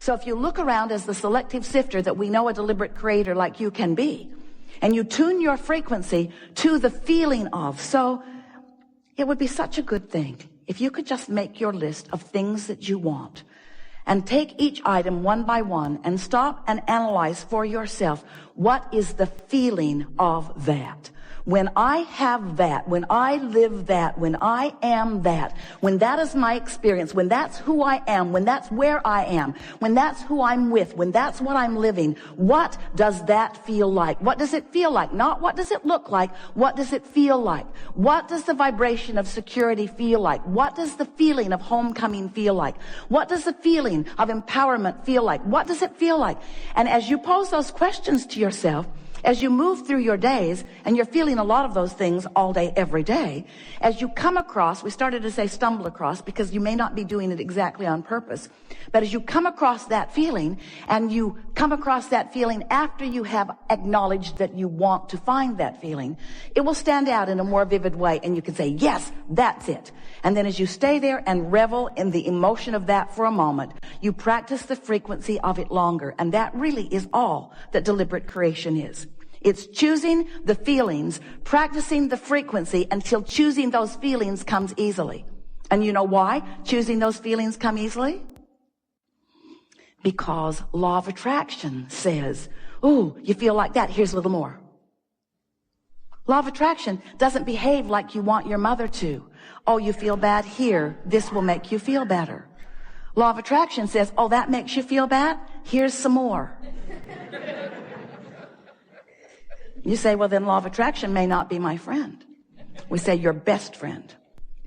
So if you look around as the selective sifter that we know a deliberate creator like you can be, and you tune your frequency to the feeling of, so it would be such a good thing if you could just make your list of things that you want and take each item one by one and stop and analyze for yourself, what is the feeling of that? When I have that, when I live that, when I am that, when that is my experience, when that's who I am, when that's where I am, when that's who I'm with, when that's what I'm living, what does that feel like? What does it feel like? Not what does it look like? What does it feel like? What does the vibration of security feel like? What does the feeling of homecoming feel like? What does the feeling of empowerment feel like? What does it feel like? And as you pose those questions to yourself, as you move through your days, and you're feeling a lot of those things all day, every day, as you come across, we started to say stumble across because you may not be doing it exactly on purpose, but as you come across that feeling, and you come across that feeling after you have acknowledged that you want to find that feeling, it will stand out in a more vivid way, and you can say, yes, that's it. And then as you stay there and revel in the emotion of that for a moment, you practice the frequency of it longer, and that really is all that deliberate creation is. It's choosing the feelings, practicing the frequency until choosing those feelings comes easily. And you know why choosing those feelings come easily? Because law of attraction says, ooh, you feel like that, here's a little more. Law of attraction doesn't behave like you want your mother to. Oh, you feel bad here, this will make you feel better. Law of attraction says, oh, that makes you feel bad, here's some more. You say, well, then law of attraction may not be my friend. We say your best friend,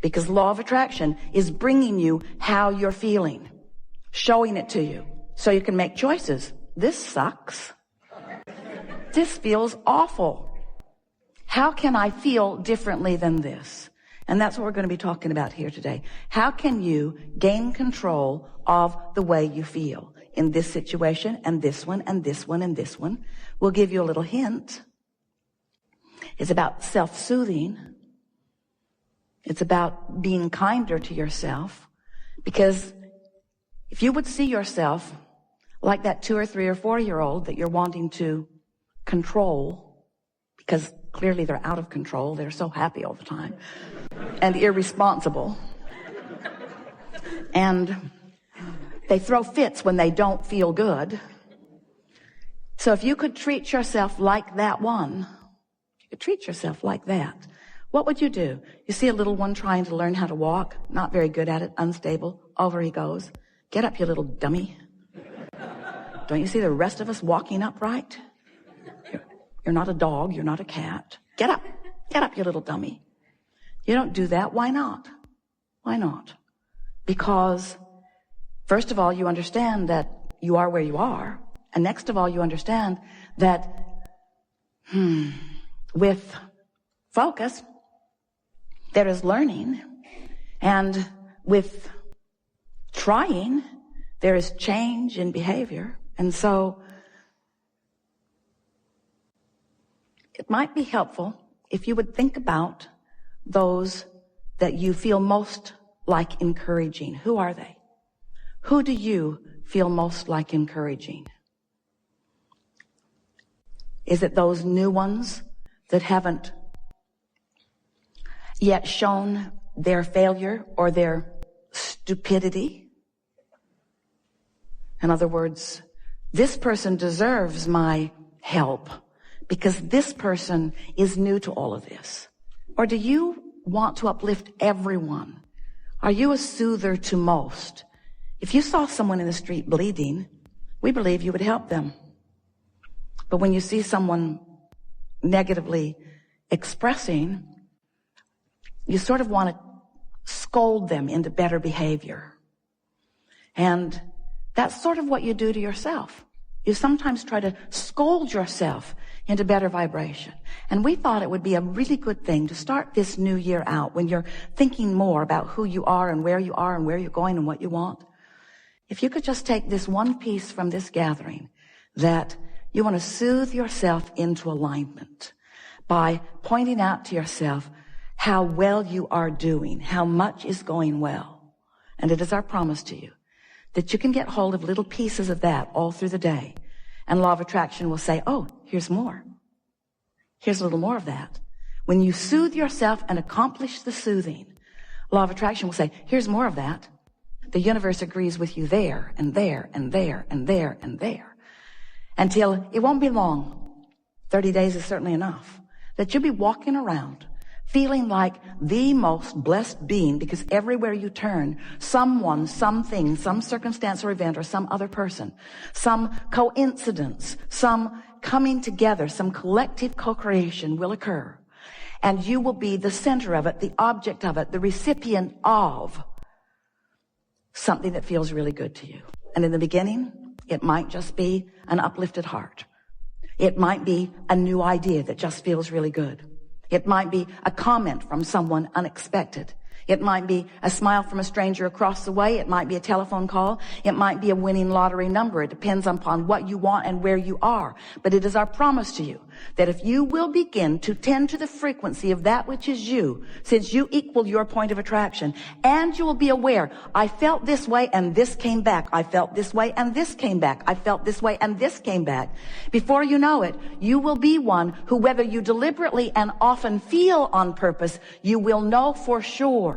because law of attraction is bringing you how you're feeling, showing it to you so you can make choices. This sucks. This feels awful. How can I feel differently than this? And that's what we're going to be talking about here today. How can you gain control of the way you feel in this situation and this one and this one and this one? We'll give you a little hint. It's about self-soothing. It's about being kinder to yourself. Because if you would see yourself like that 2 or 3 or 4-year-old that you're wanting to control, because clearly they're out of control, they're so happy all the time, and irresponsible, and they throw fits when they don't feel good. So if you could treat yourself like that one, treat yourself like that, what would you do? You see a little one trying to learn how to walk, not very good at it, unstable, over he goes. Get up, you little dummy. Don't you see the rest of us walking upright? You're not a dog, you're not a cat. Get up, you little dummy. You don't do that. Why not? Why not? Because first of all, you understand that you are where you are, and next of all, you understand that with focus, there is learning, and with trying, there is change in behavior. And so it might be helpful if you would think about those that you feel most like encouraging. Who are they? Who do you feel most like encouraging? Is it those new ones that haven't yet shown their failure or their stupidity? In other words, this person deserves my help because this person is new to all of this. Or do you want to uplift everyone? Are you a soother to most? If you saw someone in the street bleeding, we believe you would help them. But when you see someone negatively expressing, you sort of want to scold them into better behavior. And that's sort of what you do to yourself. You sometimes try to scold yourself into better vibration. And we thought it would be a really good thing to start this new year out when you're thinking more about who you are and where you're going and what you want. If you could just take this one piece from this gathering, that you want to soothe yourself into alignment by pointing out to yourself how well you are doing, how much is going well. And it is our promise to you that you can get hold of little pieces of that all through the day. And law of attraction will say, oh, here's more. Here's a little more of that. When you soothe yourself and accomplish the soothing, law of attraction will say, here's more of that. The universe agrees with you there and there and there and there and there. Until it won't be long. 30 days is certainly enough. That you'll be walking around feeling like the most blessed being, because everywhere you turn, someone, something, some circumstance or event or some other person, some coincidence, some coming together, some collective co-creation will occur. And you will be the center of it, the object of it, the recipient of something that feels really good to you. And in the beginning, it might just be an uplifted heart. It might be a new idea that just feels really good. It might be a comment from someone unexpected. It might be a smile from a stranger across the way. It might be a telephone call. It might be a winning lottery number. It depends upon what you want and where you are. But it is our promise to you that if you will begin to tend to the frequency of that which is you, since you equal your point of attraction, and you will be aware, I felt this way and this came back. I felt this way and this came back. I felt this way and this came back. Before you know it, you will be one who, whether you deliberately and often feel on purpose, you will know for sure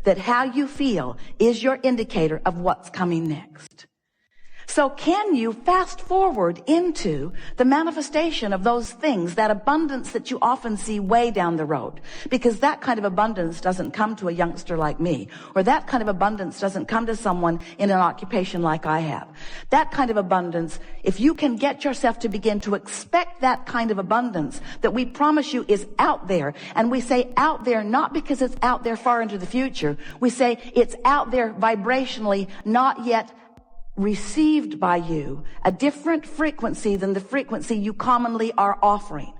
that how you feel is your indicator of what's coming next. So can you fast forward into the manifestation of those things, that abundance that you often see way down the road? Because that kind of abundance doesn't come to a youngster like me, or that kind of abundance doesn't come to someone in an occupation like I have. That kind of abundance, if you can get yourself to begin to expect that kind of abundance that we promise you is out there, and we say out there not because it's out there far into the future, we say it's out there vibrationally, not yet received by you, a different frequency than the frequency you commonly are offering.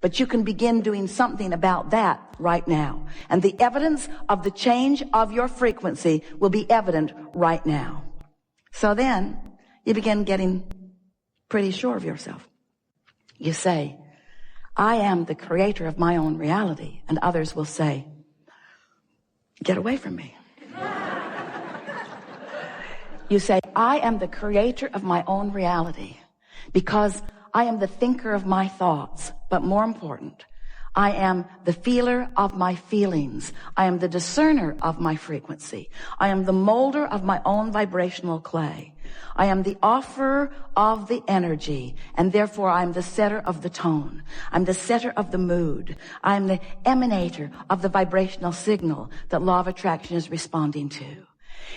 But you can begin doing something about that right now. And the evidence of the change of your frequency will be evident right now. So then you begin getting pretty sure of yourself. You say, I am the creator of my own reality. And others will say, get away from me. You say, I am the creator of my own reality because I am the thinker of my thoughts. But more important, I am the feeler of my feelings. I am the discerner of my frequency. I am the molder of my own vibrational clay. I am the offerer of the energy, and therefore I am the setter of the tone. I'm the setter of the mood. I'm the emanator of the vibrational signal that law of attraction is responding to.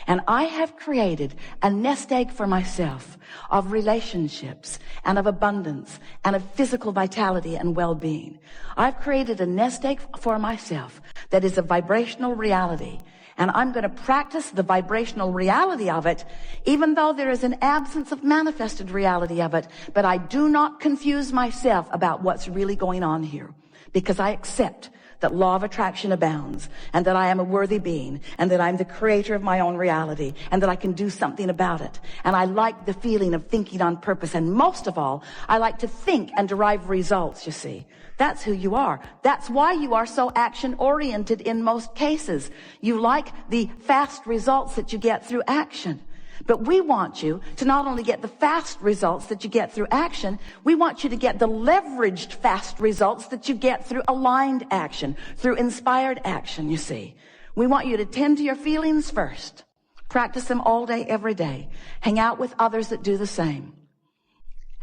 And I have created a nest egg for myself of relationships and of abundance and of physical vitality and well-being. I've created a nest egg for myself that is a vibrational reality. And I'm going to practice the vibrational reality of it, even though there is an absence of manifested reality of it. But I do not confuse myself about what's really going on here, because I accept that law of attraction abounds, and that I am a worthy being, and that I'm the creator of my own reality, and that I can do something about it. And I like the feeling of thinking on purpose. And most of all, I like to think and derive results, you see. That's who you are. That's why you are so action-oriented in most cases. You like the fast results that you get through action. But we want you to not only get the fast results that you get through action, we want you to get the leveraged fast results that you get through aligned action, through inspired action, you see. We want you to tend to your feelings first. Practice them all day, every day. Hang out with others that do the same.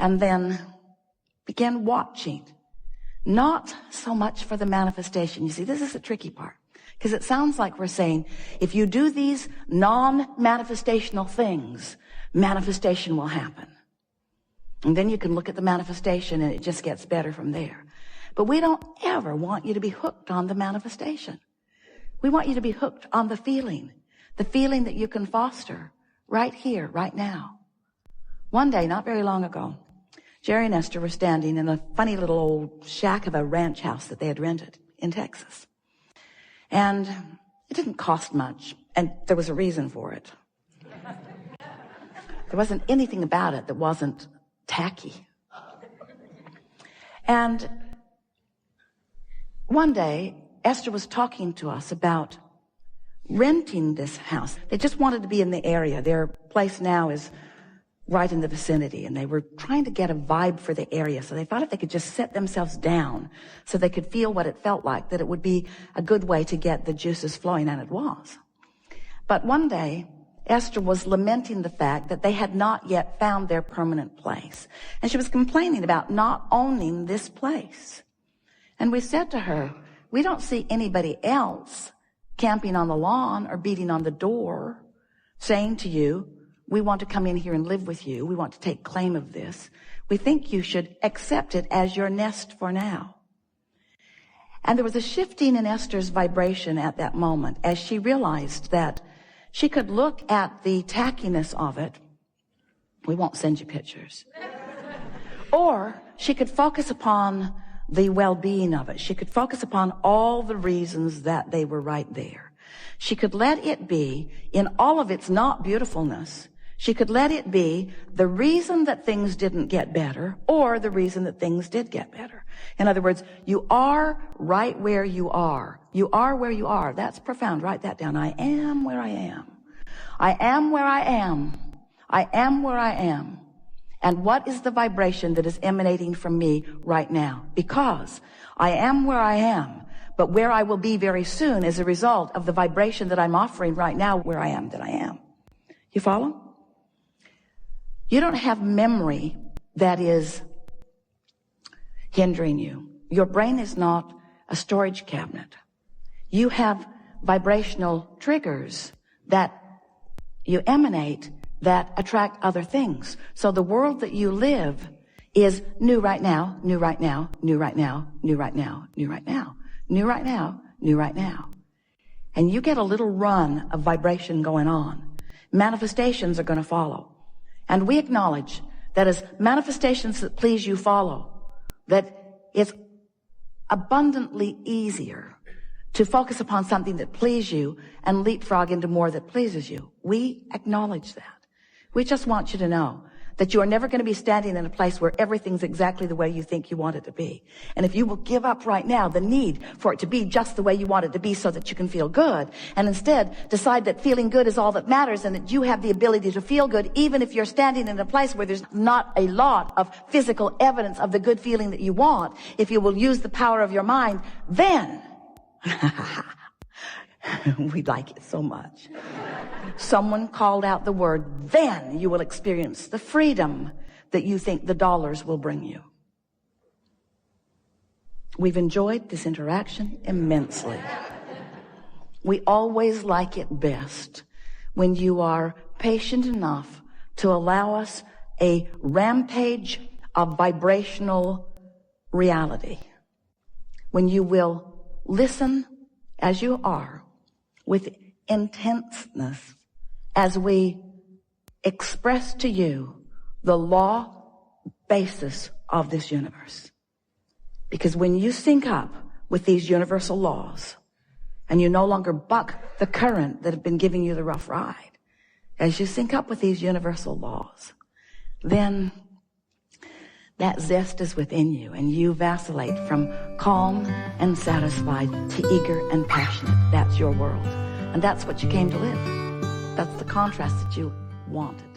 And then begin watching. Not so much for the manifestation. You see, this is the tricky part. Because it sounds like we're saying, if you do these non-manifestational things, manifestation will happen. And then you can look at the manifestation and it just gets better from there. But we don't ever want you to be hooked on the manifestation. We want you to be hooked on the feeling that you can foster right here, right now. One day, not very long ago, Jerry and Esther were standing in a funny little old shack of a ranch house that they had rented in Texas. And it didn't cost much, and there was a reason for it. There wasn't anything about it that wasn't tacky. And one day, Esther was talking to us about renting this house. They just wanted to be in the area. Their place now is right in the vicinity, and they were trying to get a vibe for the area. So they thought if they could just set themselves down so they could feel what it felt like, that it would be a good way to get the juices flowing, and it was. But one day, Esther was lamenting the fact that they had not yet found their permanent place. And she was complaining about not owning this place. And we said to her, we don't see anybody else camping on the lawn or beating on the door, saying to you, we want to come in here and live with you. We want to take claim of this. We think you should accept it as your nest for now. And there was a shifting in Esther's vibration at that moment as she realized that she could look at the tackiness of it. We won't send you pictures. Or she could focus upon the well-being of it. She could focus upon all the reasons that they were right there. She could let it be, in all of its not beautifulness, she could let it be the reason that things didn't get better or the reason that things did get better. In other words, you are right where you are. You are where you are. That's profound. Write that down. I am where I am. I am where I am. I am where I am. And what is the vibration that is emanating from me right now? Because I am where I am, but where I will be very soon is a result of the vibration that I'm offering right now where I am, that I am. You follow? You don't have memory that is hindering you. Your brain is not a storage cabinet. You have vibrational triggers that you emanate that attract other things. So the world that you live is new right now, new right now, new right now, new right now, new right now, new right now, new right now. And you get a little run of vibration going on. Manifestations are going to follow. And we acknowledge that as manifestations that please you follow, that it's abundantly easier to focus upon something that pleases you and leapfrog into more that pleases you. We acknowledge that. We just want you to know that you are never going to be standing in a place where everything's exactly the way you think you want it to be. And if you will give up right now the need for it to be just the way you want it to be so that you can feel good, and instead decide that feeling good is all that matters and that you have the ability to feel good even if you're standing in a place where there's not a lot of physical evidence of the good feeling that you want, if you will use the power of your mind, then we like it so much. Someone called out the word, then you will experience the freedom that you think the dollars will bring you. We've enjoyed this interaction immensely. We always like it best when you are patient enough to allow us a rampage of vibrational reality. When you will listen as you are with intenseness as we express to you the law basis of this universe. Because when you sync up with these universal laws and you no longer buck the current that have been giving you the rough ride, as you sync up with these universal laws, then that zest is within you and you vacillate from calm and satisfied to eager and passionate. That's your world. And that's what you came to live. That's the contrast that you wanted.